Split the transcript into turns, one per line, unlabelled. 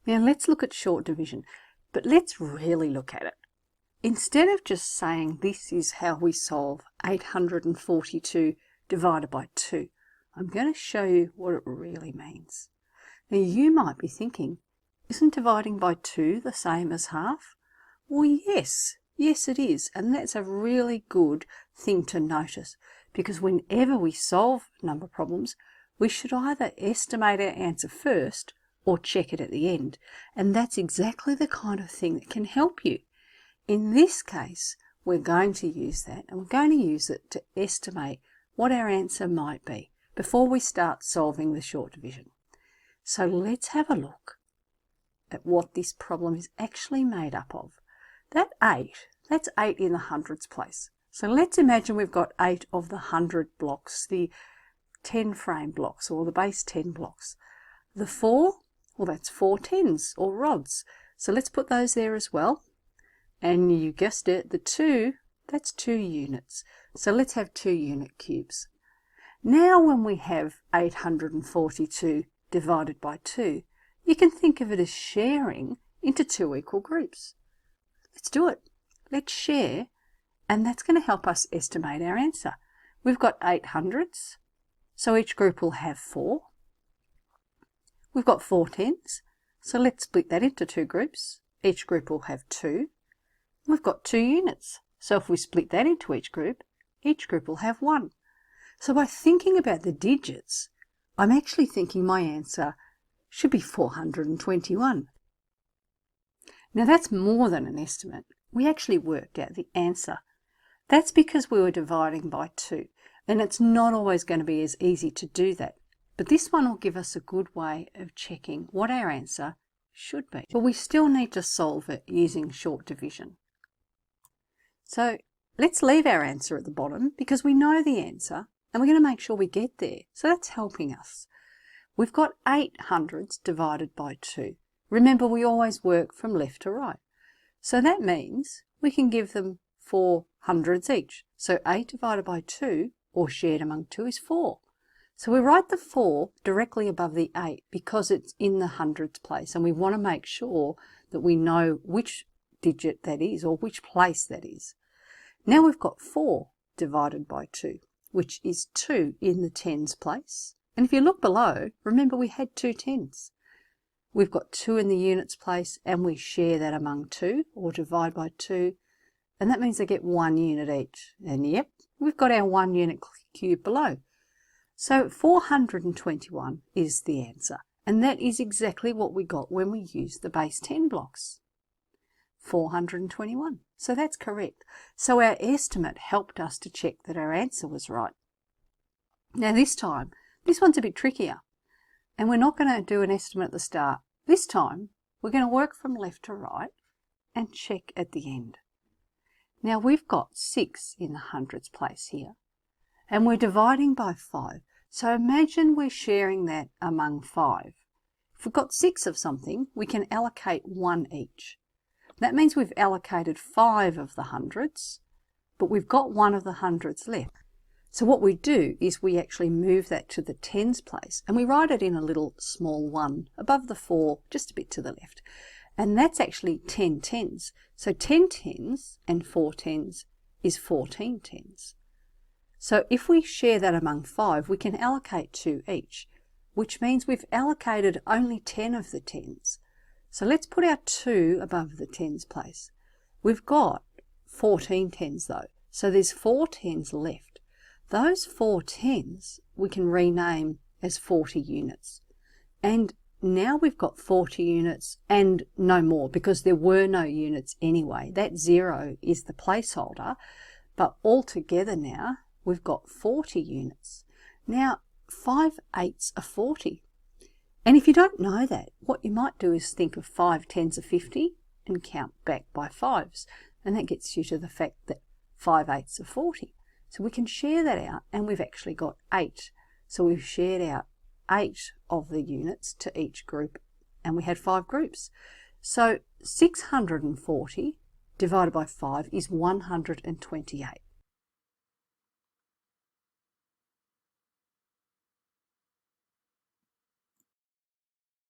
Now let's look at short division, but let's really look at it. Instead of just saying this is how we solve 842 divided by 2, I'm going to show you what it really means. Now you might be thinking, isn't dividing by 2 the same as half? Well, yes it is, and that's a really good thing to notice, because whenever we solve number problems, we should either estimate our answer first or check it at the end, and that's exactly the kind of thing that can help you. In this case, we're going to use that, and we're going to use it to estimate what our answer might be before we start solving the short division. So let's have a look at what this problem is actually made up of. That 8, that's 8 in the hundreds place. So let's imagine we've got 8 of the 100 blocks, the 10 frame blocks or the base 10 blocks. The 4, well, that's 4 tens or rods. So let's put those there as well. And you guessed it, the 2, that's 2 units. So let's have 2 unit cubes. Now when we have 842 divided by 2, you can think of it as sharing into 2 equal groups. Let's do it. Let's share, and that's going to help us estimate our answer. We've got 8 hundredths, so each group will have 4. We've got 4 tens, so let's split that into 2 groups. Each group will have 2. We've got 2 units, so if we split that into each group will have 1. So by thinking about the digits, I'm actually thinking my answer should be 421. Now that's more than an estimate. We actually worked out the answer. That's because we were dividing by 2, and it's not always going to be as easy to do that. But this one will give us a good way of checking what our answer should be. But we still need to solve it using short division. So let's leave our answer at the bottom because we know the answer and we're going to make sure we get there. So that's helping us. We've got 8 hundredths divided by 2. Remember, we always work from left to right. So that means we can give them 4 hundredths each. So 8 divided by 2, or shared among 2, is 4. So we write the 4 directly above the 8 because it's in the hundredths place, and we want to make sure that we know which digit that is or which place that is. Now we've got 4 divided by 2, which is 2 in the tens place. And if you look below, remember we had 2 tens. We've got 2 in the units place, and we share that among 2, or divide by 2, and that means they get 1 unit each. And yep, we've got our 1 unit cube below. So 421 is the answer, and that is exactly what we got when we used the base 10 blocks. 421. So that's correct. So our estimate helped us to check that our answer was right. Now this time, this one's a bit trickier. And we're not going to do an estimate at the start. This time, we're going to work from left to right and check at the end. Now we've got 6 in the hundredths place here, and we're dividing by 5. So imagine we're sharing that among 5. If we've got 6 of something, we can allocate 1 each. That means we've allocated 5 of the hundredths, but we've got 1 of the hundredths left. So what we do is we actually move that to the tens place, and we write it in a little small 1 above the 4, just a bit to the left. And that's actually 10 tens. So 10 tens and 4 tens is 14 tens. So if we share that among 5, we can allocate 2 each, which means we've allocated only 10 of the tens. So let's put our 2 above the tens place. We've got 14 tens though, so there's 4 tens left. Those 4 tens we can rename as 40 units. And now we've got 40 units and no more because there were no units anyway. That 0 is the placeholder, but altogether now we've got 40 units. Now 5 eighths are 40. And if you don't know that, what you might do is think of 5 tens are 50 and count back by 5s. And that gets you to the fact that 5 eighths are 40. So we can share that out, and we've actually got 8. So we've shared out 8 of the units to each group, and we had 5 groups. So 640 divided by 5 is 128.